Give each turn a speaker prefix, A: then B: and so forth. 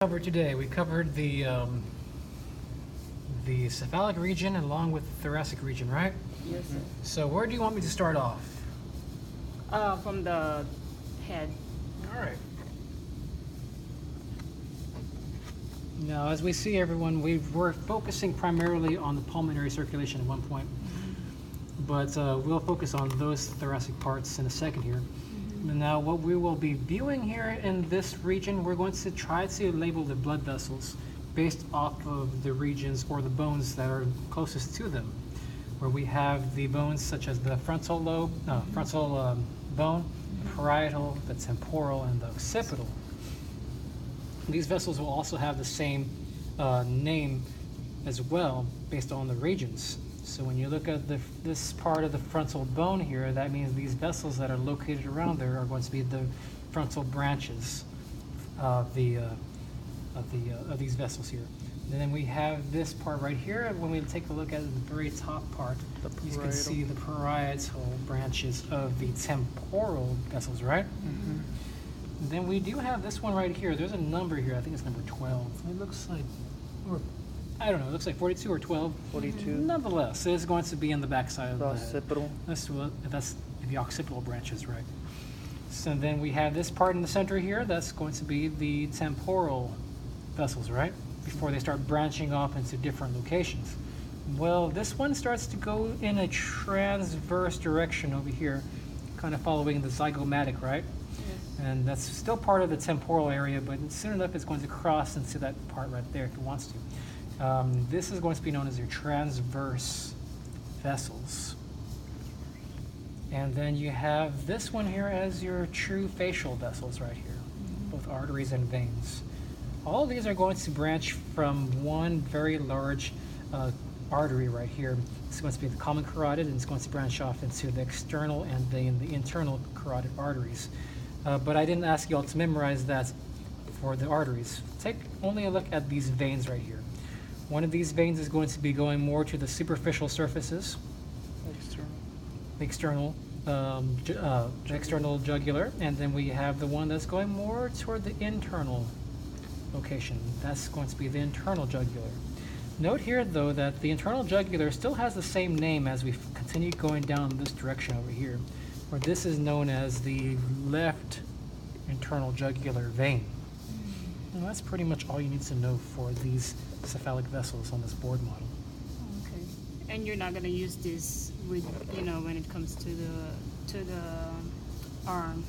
A: Covered today. We covered the cephalic region along with the thoracic region, right?
B: Yes, sir.
A: So where do you want me to start off?
B: From the head.
A: All right. Now, as we see, everyone, we're focusing primarily on the pulmonary circulation at one point, but we'll focus on those thoracic parts in a second here. Now, what we will be viewing here in this region, we're going to try to label the blood vessels based off of the regions or the bones that are closest to them, where we have the bones such as the frontal bone, the parietal, the temporal, and the occipital. These vessels will also have the same name as well based on the regions. So when you look at this part of the frontal bone here, that means these vessels that are located around there are going to be the frontal branches of these vessels here. And then we have this part right here. When we take a look at the very top part, you can see the parietal branches of the temporal vessels, right? And then we do have this one right here. There's a number here. I think it's number 12. It looks like, or I don't know, it looks like 42 or 12.
C: 42.
A: Nonetheless, it is going to be in the backside of
C: The
A: the head.
C: occipital.
A: That's the occipital branches, right? So then we have this part in the center here. That's going to be the temporal vessels, right? Before they start branching off into different locations. Well, this one starts to go in a transverse direction over here, kind of following the zygomatic, right? And that's still part of the temporal area, but soon enough it's going to cross into that part right there if it wants to. This is going to be known as your transverse vessels. And then you have this one here as your true facial vessels right here, both arteries and veins. All of these are going to branch from one very large artery right here. It's going to be the common carotid, and it's going to branch off into the external and then the internal carotid arteries. But I didn't ask you all to memorize that for the arteries. Take only a look at these veins right here. One of these veins is going to be going more to the superficial surfaces, the external jugular, and then we have the one that's going more toward the internal location. That's going to be the internal jugular. Note here, though, that the internal jugular still has the same name as we continue going down this direction over here, where this is known as the left internal jugular vein. And that's pretty much all you need to know for these cephalic vessels on this board model.
B: Okay. And you're not going to use this with, when it comes to the arm.